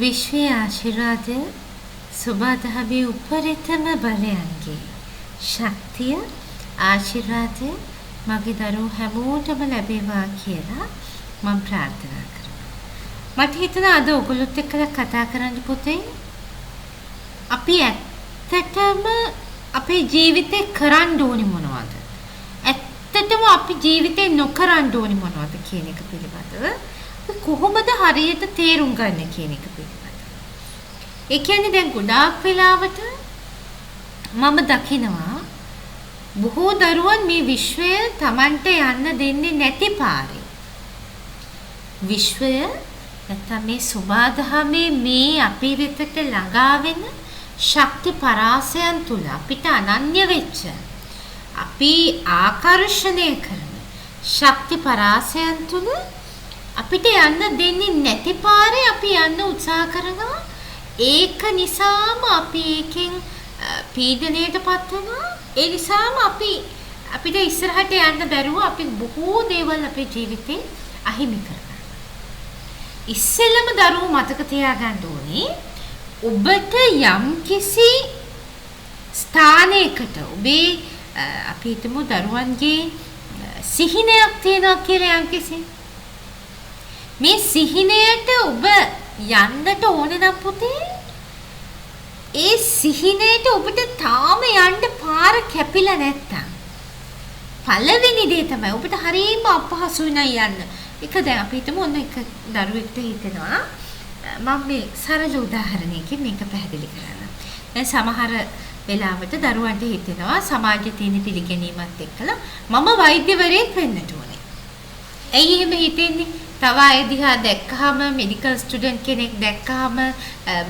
විශ්වයේ ආශිර්වාදය සුබදහමේ උපරිතම බලයන්ගේ ශක්තිය ආශිර්වාදය මගේ දරුවෝ හැමෝටම ලැබේවා කියලා මම ප්‍රාර්ථනා කරනවා. මට හිතෙනවා අද ඔයගොල්ලොත් එක්කලා කතා කරන්න පුතේ අපි ඇත්තටම අපේ ජීවිතේ කරන්න ඕනි මොනවද? ඇත්තටම අපි ජීවිතේ නොකරන්න ඕනි මොනවද කියන එක පිළිබඳව කොහොමද හරියට තේරුම් ගන්න කියන එක පිළිබඳව. ඒ කියන්නේ දැන් ගොඩාක් වෙලාවට මම දකිනවා බොහෝ දරුවන් මේ විශ්වය Tamante යන්න දෙන්නේ නැති පාරේ. විශ්වය නැත්නම් මේ සුභාදහමේ මේ අපි වෙතට ළඟා වෙන ශක්ති පරාසයන් තුල අපිට අනන්‍ය වෙච්ච අපි ආකර්ෂණය කරන ශක්ති පරාසයන් තුල අපිට යන්න දෙන්නේ නැති පාරේ අපි යන්න උත්සාහ කරනවා. ඒක නිසාම අපි ඒකෙන් පීඩණයටපත් වෙනවා. ඒ නිසාම අපිට ඉස්සරහට යන්න බැරුව අපි බොහෝ දේවල් අපේ ජීවිතේ අහිමි කරනවා. ඉස්සෙල්ලම දරුවෝ මතක තියාගන්න ඕනේ ඔබට යම්කිසි ස්ථානයකට ඔබේ අපි හිතමු දරුවන්ගේ සිහිනයක් තියෙනවා කියලා යම්කිසි මේ සිහිනයට ඔබ යන්නට ඕනේ නම් පුතේ ඒ සිහිනයට ඔබට තාම යන්න පාර කැපිලා නැත්තම් පළවෙනි දේ තමයි ඔබට හරියම අපහසුයි නයි යන්න. ඒක දැන් අපි හිතමු ඔන්න එක දරුවෙක්ට හිතෙනවා මම මේ සරල උදාහරණයකින් මේක පැහැදිලි කරන්න. දැන් සමහර වෙලාවට දරුවන්ට හිතෙනවා සමාජයේ තියෙන පිළිගැනීමත් එක්කලා මම වෛද්‍යවරයෙක් වෙන්නට ඕනේ. ඇයි එහෙම හිතෙන්නේ? තව අය දිහා දැක්කහම මෙඩිකල් ස්ටුඩන්ට් කෙනෙක් දැක්කහම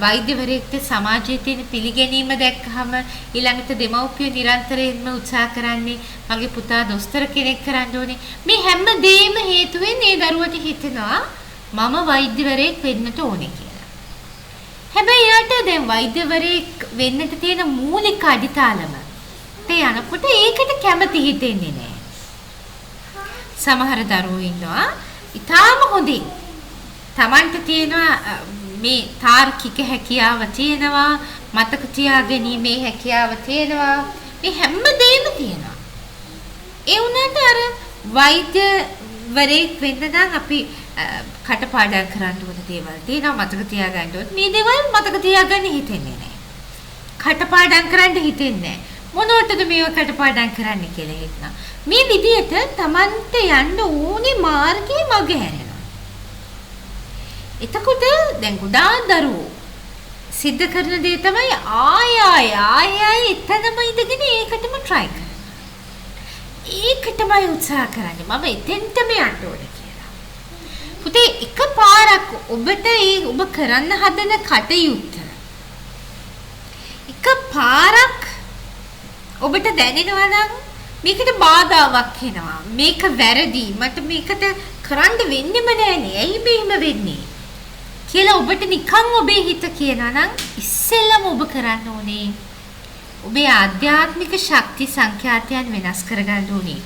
වෛද්‍යවරයෙක්ට සමාජයේ තියෙන පිළිගැනීම දැක්කහම ඊළඟට දෙමව්පියෝ නිරන්තරයෙන්ම උත්සාහ කරන්නේ මගේ පුතා දොස්තර කෙනෙක් කරන්න ඕනේ. මේ හැම දෙයක්ම හේතුවෙන් ඒ දරුවට හිතෙනවා මම වෛද්‍යවරයෙක් වෙන්නට ඕනේ කියලා. හැබැයි යාට දැන් වෛද්‍යවරයෙක් වෙන්නට තියෙන මූලික අඩිතාලම තේ යනකොට ඒකට කැමති හිතෙන්නේ නැහැ. සමහර දරුවෝ ඉන්නවා ඉතාලම හොඳින් Tamante තියෙනවා මේ තාර්කික හැකියාව තියෙනවා මතක තියාගැනීමේ හැකියාව තියෙනවා මේ හැම දෙයක්ම තියෙනවා. ඒ වුණාට අර වෛද්‍යවරයෙක් වෙන්න නම් අපි කටපාඩම් කරන්න ඕන දේවල් තියෙනවා මතක තියාගන්න ඕන. මේ දේවල් මතක තියාගන්න හිතෙන්නේ නැහැ. කටපාඩම් කරන්න හිතෙන්නේ නැහැ. මොනවටද මේව කටපාඩම් කරන්න කියලා හිතනවා. මේ විදියට Tamante යන්න ඕනේ මාර්ගේ මග හැරෙනවා. එතකොට දැන් ගොඩාක් දරුවෝ සිද්ධ කරන දේ තමයි ආය එතනම ඉඳගෙන ඒකටම try කරනවා. ඒකටමයි උත්සාහ කරන්නේ මම එතෙන්ටම යන්න ඕනේ කියලා. පුතේ එකපාරක් ඔබට ඔබ කරන්න හදන කටයුත්ත එකපාරක් ඔබට දැනෙනවා නම් මේකට බාධාවක් එනවා. මේක වැරදි. මට මේකට කරන්න වෙන්නෙම නෑනේ. ඇයි මෙහෙම වෙන්නේ? කියලා ඔබට නිකන් ඔබේ හිත කියනවා නම් ඉස්සෙල්ලම ඔබ කරන්න ඕනේ ඔබේ ආධ්‍යාත්මික ශක්ති සංඛ්‍යාතයන් වෙනස් කරගන්න ඕනේ.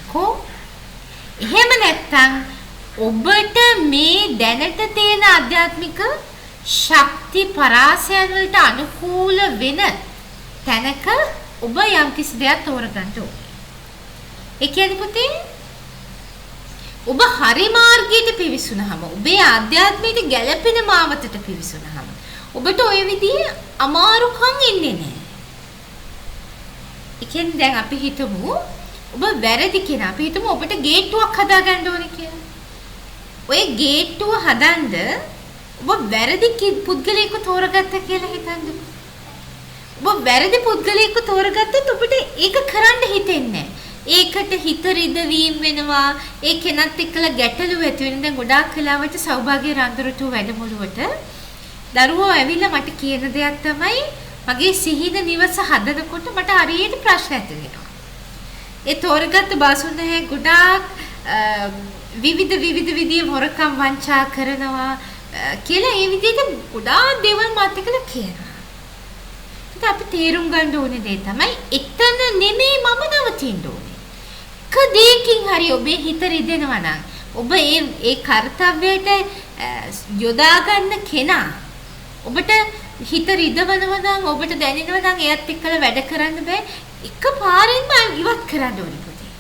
එහෙම නැත්නම් ඔබට මේ දැනට තියෙන ආධ්‍යාත්මික ශක්ති පරාසයන් වලට අනුකූල වෙන තැනක ඔබ යම්කිසි දෙයක් තෝරගන්න ඕනේ. ඒ කියන්නේ පුතේ ඔබ හරි මාර්ගයට පිවිසුනහම ඔබේ ආධ්‍යාත්මයට ගැළපෙන මාවතට පිවිසුනහම ඔබට ওই විදිහේ අමාරුකම් ඉන්නේ නැහැ. ඒ කියන්නේ දැන් අපි හිතමු ඔබ වැරදි කෙනා. අපි හිතමු ඔබට ගේට්ටුවක් හදාගන්න ඕනේ කියලා. ඔය ගේට්ටුව හදන්න ඔබ වැරදි පුද්ගලයෙක්ව තෝරගත්තා කියලා හිතන්නකෝ. ඔබ වැරදි පුද්ගලයෙක්ව තෝරගත්තොත් ඔබට ඒක කරන්න හිතෙන්නේ නැහැ. ඒකට හිත රිදවීම වෙනවා. ඒ කෙනත් එක්කලා ගැටලු ඇති වෙන. දැන් ගොඩාක් වෙලාවට සෞභාග්‍ය රන්දරතු වැඩමුළුවට දරුවෝ ඇවිල්ලා මට කියන දෙයක් තමයි මගේ සිහින නිවස හදනකොට මට හරියට ප්‍රශ්න ඇති වෙනවා. ඒ තෝරගත්ත බාසුන් නැහැ ගොඩාක් විවිධ විදිහේ හොරකම් වංචා කරනවා කියලා ඒ විදිහට ගොඩාක් දේවල් මත් එක්කලා කියනවා. අපි තේරුම් ගන්න ඕනේ දේ තමයි එතන නෙමෙයි මම නවතින්න ඕනේ. කදේකින් හරි ඔබේ හිත රිදෙනවා නම් ඔබ ඒ කාර්යයට යොදා ගන්න කෙනා ඔබට හිත රිදවනවා නම් ඔබට දැනෙනවා නම් එයත් එක්කලා වැඩ කරන්න බෑ. එකපාරින්ම ඉවත් කරන්න ඕනේ පුතේ.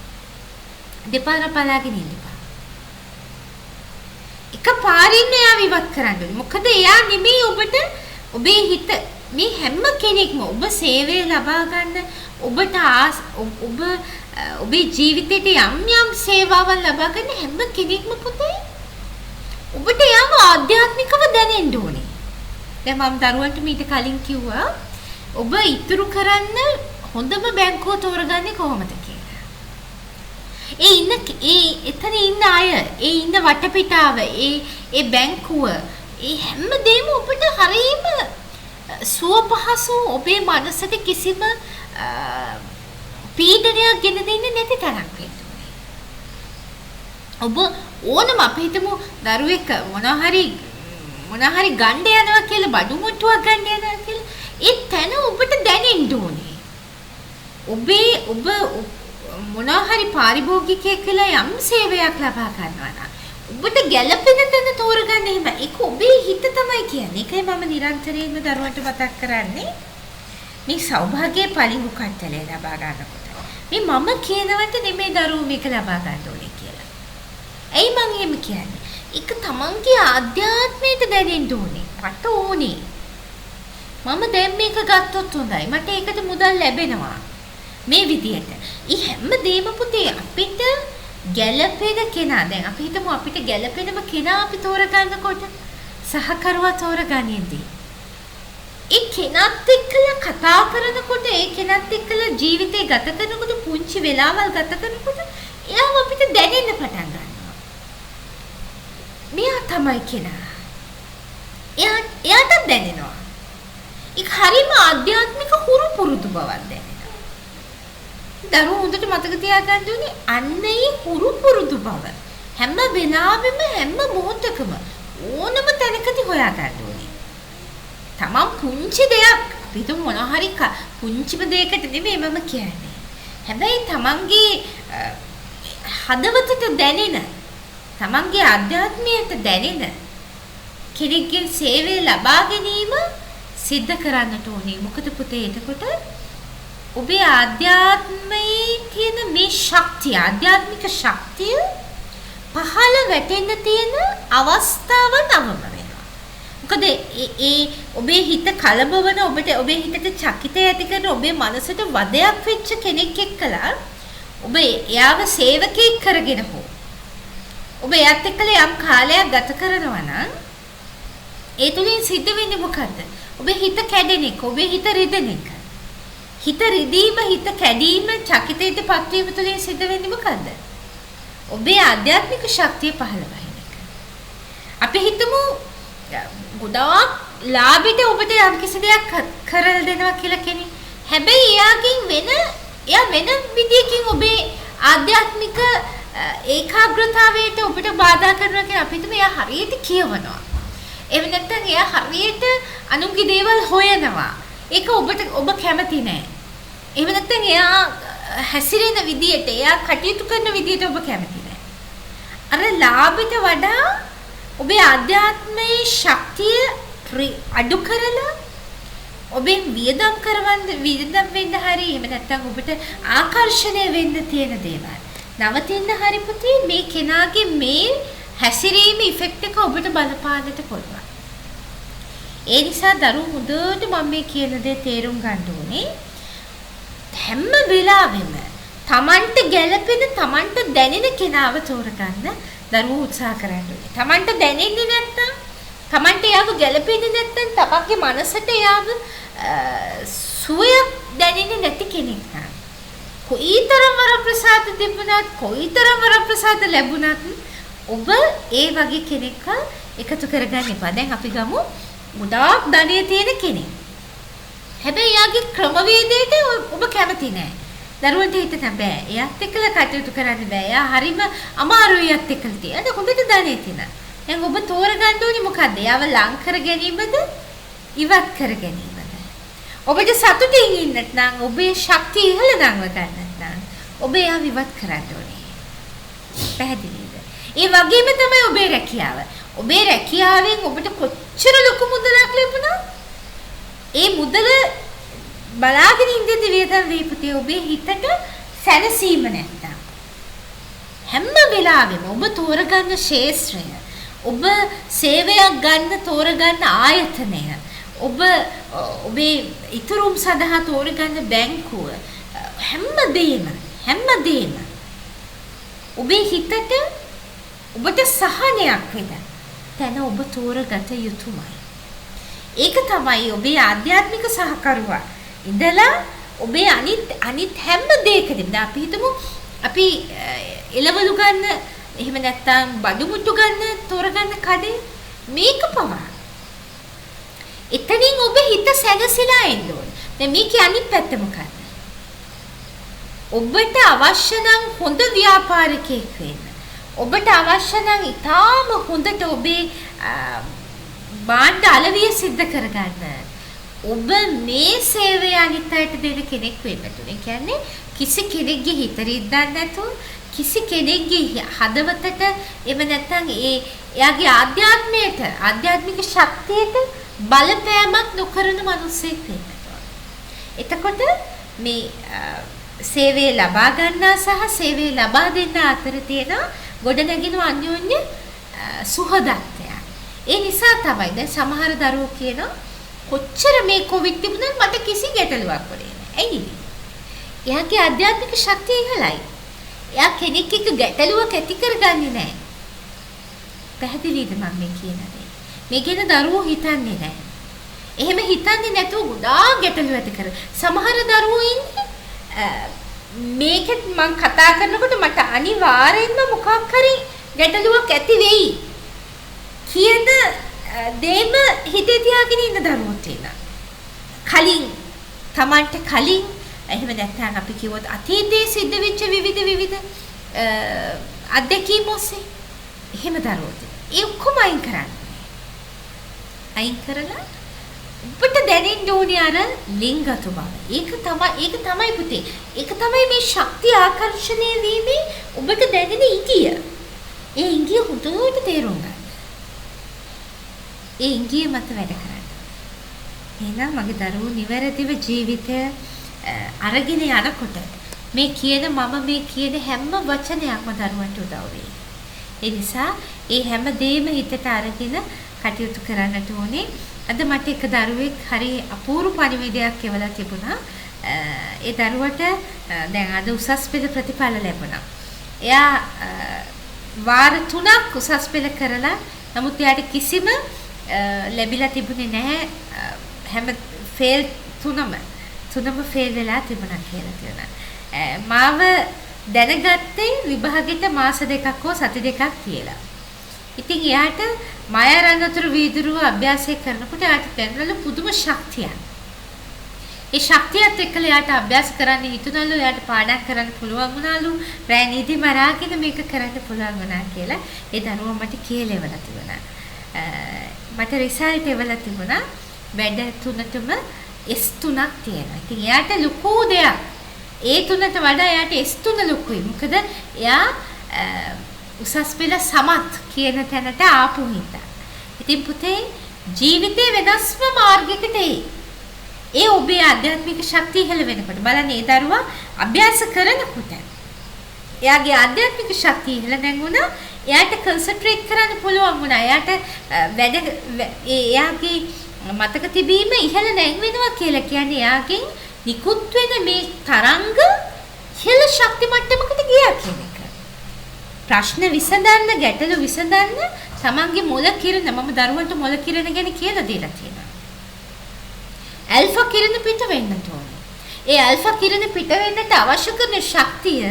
දෙපාර පලාගෙන ඉන්න එපා. එකපාරින්ම එයාව ඉවත් කරන්න ඕනේ. මොකද එයා නෙමෙයි ඔබට ඔබේ හිත මේ හැම කෙනෙක්ම ඔබ සේවය ලබා ගන්න ඔබට ඔබ ඔබේ ජීවිතේට යම් සේවාවන් ලබා ගන්න හැම කෙනෙක්ම පුතේ ඔබට යාම ආධ්‍යාත්මිකව දැනෙන්න ඕනේ. දැන් මම දරුවන්ට මීට කලින් කිව්වා ඔබ ඉතුරු කරන්න හොඳම බැංකුව තෝරගන්නේ කොහොමද කියලා. එතන ඉන්න අය, ඒ ඉන්න වටපිටාව, ඒ බැංකුව, ඒ හැමදේම ඔබට හරියම සුව පහසු ඔබේ මනසට කිසිම පීඩනයක් ගෙන දෙන්නේ නැති තරක් වෙන්න ඕනේ. ඔබ ඕනම අපි හිතමු දරුවෙක් මොනවා හරි ගන්න යනවා කියලා බඩු මුට්ටුවක් ගන්න යනවා කියලා ඒ තැන ඔබට දැනෙන්න ඕනේ. ඔබ මොනවා හරි පාරිභෝගිකයෙක් කියලා යම් සේවයක් ලබා ගන්නවා නම් ඔබට ගැළපෙන තැන තෝරගන්න එහෙම. ඒක ඔබේ හිත තමයි කියන්නේ. ඒකයි මම නිරන්තරයෙන්ම දරුවන්ට මතක් කරන්නේ. මේ සෞභාග්‍යයේ පළමු කට්ටලේ ලබා ගන්නකොට. මේ මම කියනවට නෙමෙයි දරුවෝ මේක ලබා ගන්න ඕනේ කියලා. ඇයි මම එහෙම කියන්නේ? ඒක තමන්ගේ ආධ්‍යාත්මයට දැනෙන්න ඕනේ. මට ඕනේ. මම දැන් මේක ගත්තොත් හොඳයි. මට ඒකට මුදල් ලැබෙනවා. මේ විදියට. ඊ හැම දෙයක්ම පුතේ අපිට ගැළපෙන කෙනා දැන් අපි හිතමු අපිට ගැළපෙනම කෙනා අපි තෝරගන්නකොට සහකරුවා තෝරගනින්දී ඒ කෙනත් එක්කලා කතා කරනකොට ඒ කෙනත් එක්කලා ජීවිතේ ගත කරනකොට පුංචි වෙලාවල් ගත කරනකොට එයාව අපිට දැනෙන්න පටන් ගන්නවා. මෙයා තමයි කෙනා. එයාට දැනෙනවා. ඒක හරිම ආධ්‍යාත්මික හුරු පුරුදු බවක් දැනෙනවා. දරුවෝ හොඳට මතක තියාගන්න ඕනේ අන්නේ හුරු පුරුදු බව. හැම වෙලාවෙම හැම මොහොතකම ඕනම තැනකදී හොයා ගන්න ඕනේ. තමන් පුංචි දෙයක් අපිට මොනවා හරි පුංචිම දෙයකට නෙමෙයි මම කියන්නේ. හැබැයි තමන්ගේ හදවතට දැනෙන තමන්ගේ ආධ්‍යාත්මයට දැනෙන කෙනෙක්ගේ සේවය ලබා ගැනීම සිද්ධ කරන්නට ඕනේ. මොකද පුතේ එතකොට ඔබේ ආධ්‍යාත්මයේ තියෙන මේ ශක්තිය ආධ්‍යාත්මික ශක්තිය පහළ වැටෙන්න තියෙන අවස්ථාව නවම වෙනවා. මොකද ඒ ඔබේ හිත කලබවන ඔබේ හිතට චකිතය ඇති කරන ඔබේ මනසට වදයක් වෙච්ච කෙනෙක් එක්කලා ඔබ එයාව සේවකයෙක් කරගෙන හෝ ඔබ එයාත් එක්කලා යම් කාලයක් ගත කරනවා නම් ඒ තුලින් සිද්ධ වෙන්නේ මොකද්ද? ඔබේ හිත කැඩෙන එක, ඔබේ හිත රිදෙන එක. හිත රිදීම, හිත කැඩීම, චකිතයට පත්වීම තුළින් සිද්ධ වෙන්නේ මොකද්ද? ඔබේ ආධ්‍යාත්මික ශක්තිය පහළ වෙන එක. අපි හිතමු ගොඩාක් ලාභෙට ඔබට යම් කිසි දෙයක් කරලා දෙනවා කියලා කෙනෙක්. හැබැයි එයා වෙන විදියකින් ඔබේ ආධ්‍යාත්මික ඒකාග්‍රතාවයට ඔබට බාධා කරනවා කියලා අපි හිතමු එයා හරියට කියවනවා. එහෙම නැත්නම් එයා හරියට අනුන්ගේ දේවල් හොයනවා. ඒක ඔබ කැමති නෑ. එහෙම නැත්නම් එයා හැසිරෙන විදියට, එයා කටයුතු කරන විදියට ඔබ කැමති නෑ. අර ලාභයට වඩා ඔබේ ආධ්‍යාත්මයේ ශක්තිය අඩු කරලා ඔබෙන් වියදම් වෙන්න හරි එහෙම නැත්නම් ඔබට ආකර්ෂණය වෙන්න තියෙන දේවල් නවතින්න හරි පුතේ මේ කෙනාගේ මේ හැසිරීම ඉෆෙක්ට් එක ඔබට බලපාන්නට පුළුවන්. ඒ නිසා දරුවෝ හොඳට මම මේ කියන දේ තේරුම් ගන්න ඕනේ. හැම වෙලාවෙම Tamanට ගැළපෙන Tamanට දැනෙන කෙනාව තෝරගන්න දරුවෝ උත්සාහ කරන්න ඕනේ. Tamanට දැනෙන්නේ නැත්නම් Tamanට යාව ගැළපෙන්නේ නැත්නම් තමන්ගේ මනසට යාව සුවයක් දැනෙන්නේ නැති කෙනෙක් නම් කොයිතරම් වරප්‍රසාද තිබුණත් කොයිතරම් වරප්‍රසාද ලැබුණත් ඔබ ඒ වගේ කෙනෙක්ව එකතු කරගන්න එපා. දැන් අපි ගමු ගොඩාක් ධනෙ තියෙන කෙනෙක්. හැබැයි යාගේ ක්‍රමවේදයට ඔබ කැමති නෑ. දරුවන්ට හිතන්න බෑ. එයාත් එක්කලා කටයුතු කරන්න බෑ. එයා හරිම අමාරුයි එයාත් එක්කලා තියෙන. දැන් හොඳට ධනෙ තියෙන. දැන් ඔබ තෝරගන්න ඕනේ මොකද්ද? එයාව ලං කර ගැනීමද? ඉවත් කර ගැනීමද? ඔබට සතුටින් ඉන්නත් නම් ඔබේ ශක්තිය ඉහළ නංව ගන්නත් නම් ඔබ එයාව ඉවත් කරන්න ඕනේ. පැහැදිලිද? ඒ වගේම තමයි ඔබේ රැකියාව. ඔබේ රැකියාවෙන් ඔබට කොච්චර ලොකු මුදලක් ලැබුණා බලාගෙන ඉඳිද්දි වියදම් වේ පුතේ ඔබේ හිතට සැනසීම නැත්තම්. හැම වෙලාවෙම ඔබ තෝරගන්න ශේෂ්ත්‍රය, ඔබ සේවයක් ගන්න තෝරගන්න ආයතනය, ඔබ ඔබේ ඉතුරුම් සඳහා තෝරගන්න බැංකුව, හැමදේම ඔබේ හිතට ඔබට සහනයක් වෙන තැන ඔබ තෝරගත යුතුමයි. ඒක තමයි ඔබේ ආධ්‍යාත්මික සහකරුවා ඉඳලා ඔබේ අනිත් හැම දෙයකදීම අපි හිතමු අපි එළවලු ගන්න එහෙම නැත්නම් බඩු මුට්ටු ගන්න තෝරගන්න කඩේ මේක පවා එතනින් ඔබ හිත සැනසීලා එන්න ඕනේ. මේකේ අනිත් පැත්ත මොකක්ද? ඔබට අවශ්‍ය නම් හොඳ ව්‍යාපාරිකයෙක් වෙන්න. ඔබට අවශ්‍ය නම් ඊටාම හොඳට ඔබේ බාණ්ඩ අලවිය සිද්ධ කරගන්න. ඔබ මේ සේවය අනිත් අයට දෙන කෙනෙක් වෙන්න ඕනේ. කියන්නේ කිසි කෙනෙක්ගේ හිත රිද්දන්න නැතුව කිසි කෙනෙක්ගේ හදවතට එහෙම නැත්නම් එයාගේ ආධ්‍යාත්මයට ආධ්‍යාත්මික ශක්තියට බලපෑමක් නොකරන මිනිසෙක් වෙන්න ඕනේ. එතකොට මේ සේවය ලබා ගන්නා සහ සේවය ලබා දෙන්න අතර තියෙන ගොඩනැගෙන අන්‍යෝන්‍ය සුහදත්වය. ඒ නිසා තමයි දැන් සමහර දරුවෝ කියනවා කොච්චර මේ කොවිඩ් තිබුණත් මට කිසි ගැටලුවක් වුණේ නැහැ. ඇයි? එයාගේ ආධ්‍යාත්මික ශක්තිය ඉහළයි. එයා කෙනෙක් එක්ක ගැටලුවක් ඇති කරගන්නේ නැහැ. පැහැදිලිද මම මේ කියන දේ? මේ ගැන දරුවෝ හිතන්නේ නැහැ. එහෙම හිතන්නේ නැතුව ගොඩාක් ගැටලු ඇති කර. සමහර දරුවෝ ඉන්නේ මේකත් මම කතා කරනකොට මට අනිවාර්යෙන්ම මොකක් හරි ගැටලුවක් ඇති වෙයි කියන දේම හිතේ තියාගෙන ඉන්න දරුවෝ තියෙනවා. කලින් Tamanට කලින් එහෙම නැත්නම් අපි කිව්වොත් අතීතයේ සිද්ධ වෙච්ච විවිධ අත්දැකීම් ඔස්සේ එහෙම දරුවෝ තියෙනවා. ඒ ඔක්කොම අයින් කරන්න. අයින් කරලා ඔබට දැනෙන්න ඕනේ අර ලිංගතු බව. ඒක තමයි පුතේ. ඒක තමයි මේ ශක්තිය ආකර්ෂණය වීමේ ඔබට දැනෙන ඉඟිය. ඒ ඉඟිය හොඳට තේරුම් ගන්න. ඒ ඉංගිය මත වැඩ කරන්න. එහෙනම් මගේ දරුවෝ නිවැරදිව ජීවිතය අරගෙන යනකොට මේ කියන හැම වචනයක්ම දරුවන්ට උදව් වෙයි. ඒ නිසා ඒ හැම දෙයක්ම හිතට අරගෙන කටයුතු කරන්නට ඕනේ. අද මට එක දරුවෙක් හරි අපූර්ව පණිවිඩයක් එවලා තිබුණා. ඒ දරුවට දැන් අද උසස් පෙළ ප්‍රතිඵල ලැබුණා. එයා වාර 3ක් උසස් පෙළ කරලා නමුත් එයාට කිසිම ලැබිලා තිබුණේ නැහැ. හැම ෆේල් තුනම ෆේල් වෙලා තිබුණා කියලා කියනවා. මාව දැනගත්තේ විභාගෙට මාස 2ක් හෝ සති 2ක් තියලා. ඉතින් එයාට මායාරංගතුරු වීදුරුව අභ්‍යාසය කරනකොට එයාට දැනෙන පුදුම ශක්තියක්. ඒ ශක්තියත් එක්කලා එයාට අභ්‍යාස කරන්න හිතුනලු, එයාට පාඩම් කරන්න පුළුවන් වුණාලු, රෑ නිදි මරාගෙන මේක කරන්න පුළුවන් වුණා කියලා ඒ දරුවා මට කියලා තිබුණා. මට රිසල්ට් එවලා තිබුණා වැඩ තුනටම S3ක් තියෙනවා. ඉතින් එයාට ලොකු දෙයක්. ඒ තුනට වඩා එයාට S3 ලොකුයි. මොකද එයා උසස් පෙළ සමත් කියන තැනට ආපු හින්දා. ඉතින් පුතේ ජීවිතේ වෙනස්ම මාර්ගයකට ඒ ඔබේ ආධ්‍යාත්මික ශක්තිය ඉහළ වෙනකොට බලන්න ඒ දරුවා අභ්‍යාස කරනකොට එයාගේ ආධ්‍යාත්මික ශක්තිය ඉහළ නැංගුණා. එයාට කන්සන්ට්‍රේට් කරන්න පුළුවන් වුණා. එයාට එයාගේ මතක තිබීම ඉහළ නැංවෙනවා කියලා කියන්නේ එයාගෙන් නිකුත් වෙන මේ තරංග ඉහළ ශක්ති මට්ටමකට ගියා කියන එක. ප්‍රශ්න විසඳන්න, ගැටලු විසඳන්න තමන්ගේ මොළ කිරණ මම දරුවන්ට මොළ කිරණ ගැන කියලා දීලා තියෙනවා. ඇල්ෆා කිරණ පිට වෙන්න ඕනේ. ඒ ඇල්ෆා කිරණ පිට වෙන්නට අවශ්‍ය කරන ශක්තිය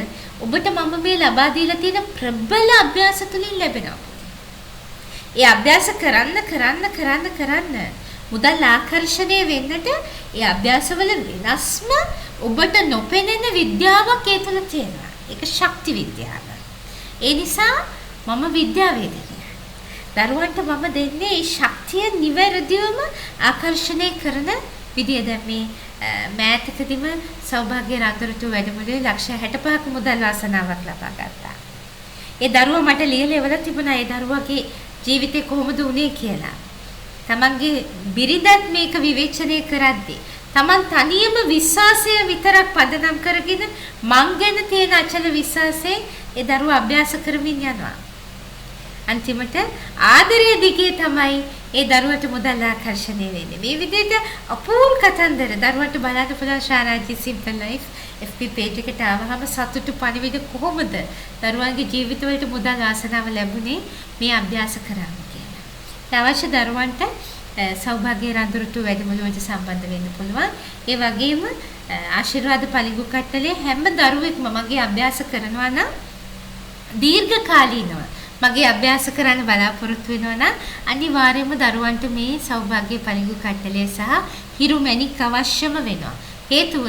ඔබට මම මේ ලබා දීලා තියෙන ප්‍රබල අභ්‍යාස තුලින් ලැබෙනවා. ඒ අභ්‍යාස කරන්න මුදල් ආකර්ෂණය වෙන්නට ඒ අභ්‍යාසවල වෙනස්ම ඔබට නොපෙනෙන විද්‍යාවක් ඒ තුල තියෙනවා. ඒක ශක්ති විද්‍යාව. ඒ නිසා මම විද්‍යාවේදිනිය. දරුවන්ට මම දෙන්නේ මේ ශක්තිය නිවැරදිවම ආකර්ෂණය කරන විදිය. දැන් මේ මෑතකදීම සෞභාග්‍ය රන්තරතු වැඩමුළුවේ ලක්ෂ 65ක මුදල් වාසනාවක් ලබා ගත්තා. ඒ දරුවා මට ලියලා එවලා තිබුණා ඒ දරුවාගේ ජීවිතේ කොහොමද උනේ කියලා. තමන්ගේ බිරිඳත් මේක විවේචනය කරද්දී, Taman තනියම විශ්වාසය විතරක් පදනම් කරගෙන මං ගැන තියෙන අචල විශ්වාසයෙන් ඒ දරුවා අභ්‍යාස කරමින් යනවා. අන්තිමට ආදරය දිගේ තමයි ඒ දරුවට මුදල් ආකර්ෂණය වෙන්නේ. මේ විදිහට අපූර්ව කතන්දර දරුවට බලන්න පුළුවන් ශාරාජි සිම්පල් ලයිෆ් FB page එකට ආවහම සතුටු පණිවිඩ කොහොමද දරුවන්ගේ ජීවිතවලට මුදල් ආසනාව ලැබුණේ මේ අභ්‍යාස කරාම කියලා. අවශ්‍ය දරුවන්ට සෞභාග්‍ය රඳුරුතු වැඩමුළුවට සම්බන්ධ වෙන්න පුළුවන්. ඒ වගේම ආශිර්වාද පලිඟු කට්ටලේ හැම දරුවෙක්ම මගේ අභ්‍යාස කරනවා නම් දීර්ඝකාලීනව මගේ අභ්‍යාස කරන්න බලාපොරොත්තු වෙනවා නම් අනිවාර්යයෙන්ම දරුවන්ට මේ සෞභාග්‍ය පලිඟු කට්ටලේ සහ හිරු මැණික් අවශ්‍යම වෙනවා. හේතුව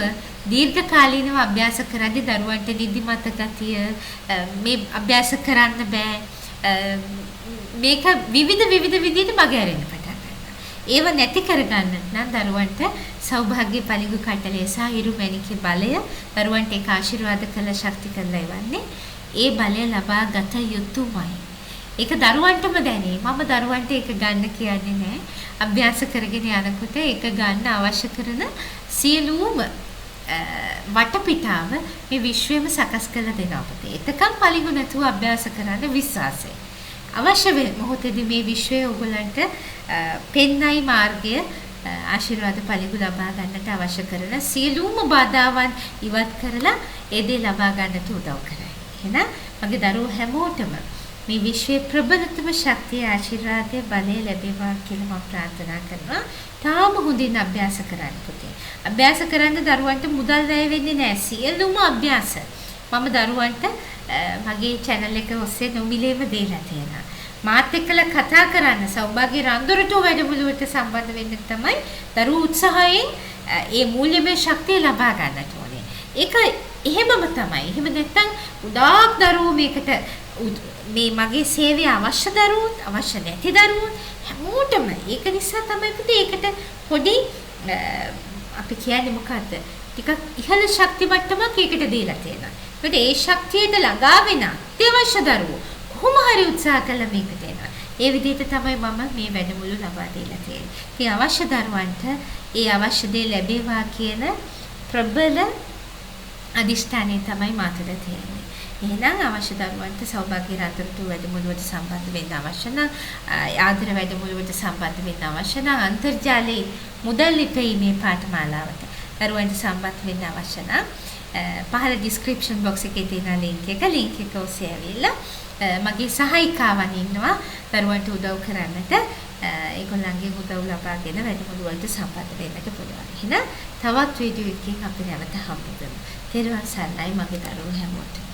දීර්ඝකාලීනව අභ්‍යාස කරද්දී දරුවන්ට නිදිමත ගතිය මේ අභ්‍යාස කරන්න බෑ. මේක විවිධ විදිහට මගහැරෙන්න පටන් ගන්නවා. ඒව නැති කරගන්න නම් දරුවන්ට සෞභාග්‍ය පලිඟු කට්ටලේ සහ හිරු මැණිකේ බලය දරුවන්ට ඒක ආශිර්වාද කළ ශක්ති කරලා එවන්නේ. ඒ බලය ලබා ගත යුතුමයි. ඒක දරුවන්ටම දැනේ. මම දරුවන්ට ඒක ගන්න කියන්නේ නැහැ. අභ්‍යාස කරගෙන යනකොට ඒක ගන්න අවශ්‍ය කරන සියලුම වටපිටාව මේ විශ්වයම සකස් කරලා දෙනවා අපිට. එතකම් පලිඟු නැතුව අභ්‍යාස කරන්න විශ්වාසය. අවශ්‍ය වෙන මොහොතේදී මේ විශ්වය ඔයගලන්ට පෙන්නයි මාර්ගය ආශිර්වාද පලිඟු ලබා ගන්නට අවශ්‍ය කරන සියලුම බාධාවන් ඉවත් කරලා ඒ දේ ලබා ගන්නට උදව් කරයි. එහෙනම් මගේ දරුවෝ හැමෝටම මේ විශ්වයේ ප්‍රබලතම ශක්තිය ආශිර්වාදයේ බලය ලැබේවා කියලා මම ප්‍රාර්ථනා කරනවා. තාම හොඳින් අභ්‍යාස කරන්න පුතේ. අභ්‍යාස කරන්න දරුවන්ට මුදල් වැය වෙන්නේ නැහැ. සියලුම අභ්‍යාස මම දරුවන්ට මගේ channel එක ඔස්සේ නොමිලේම දීලා තියෙනවා. මාත් එක්කලා කතා කරන්න සෞභාග්‍ය රන්දොරට වැඩමුළුවට සම්බන්ධ වෙන්න තමයි දරුවෝ උත්සාහයෙන් ඒ මූල්‍යමය ශක්තිය ලබා ගන්නට ඕනේ. ඒක එහෙමම තමයි. එහෙම නැත්නම් උදාක් දරුවෝ මේකට මේ මගේ සේවය අවශ්‍ය දරුවෝ අවශ්‍ය නැති දරුවෝ හැමෝටම ඒක නිසා තමයි පුතේ ඒකට පොඩි අපි කියන්නේ මොකද්ද ටිකක් ඉහළ ශක්ති මට්ටමක් ඒකට දීලා තියෙනවා. ඒකට ඒ ශක්තියට ළඟා වෙන අත්‍යවශ්‍ය දරුවෝ කොහොම හරි උත්සාහ කළා මේකට එනවා. ඒ විදිහට තමයි මම මේ වැඩමුළු ලබා දීලා තියෙන්නේ. ඉතින් අවශ්‍ය දරුවන්ට ඒ අවශ්‍ය දේ ලැබේවා කියන ප්‍රබල අදිෂ්ඨානය තමයි මාතට තියෙන්නේ. එහෙනම් අවශ්‍ය දරුවන්ට සෞභාග්‍ය රාත්‍රිතු වැඩමුළුවට සම්බන්ධ වෙන්න අවශ්‍ය නම් ආදර වැඩමුළුවට සම්බන්ධ වෙන්න අවශ්‍ය නම් අන්තර්ජාලයේ මුදල් ලිපීමේ පාඨමාලාවට දරුවන්ට සම්බන්ධ වෙන්න අවශ්‍ය නම් පහළ description box එකේ තියෙන link එක ඔස්සේ ඇවිල්ලා මගේ සහායිකාවන් ඉන්නවා දරුවන්ට උදව් කරන්නට ඒගොල්ලන්ගේ උදව් ලබාගෙන වැඩමුළු වලට සම්බන්ධ වෙන්නට පුළුවන්. එහෙනම් තවත් වීඩියෝ එකකින් අපි නැවත හම්බ වෙමු. තෙරුවන් සරණයි මගේ දරුවෝ හැමෝටම.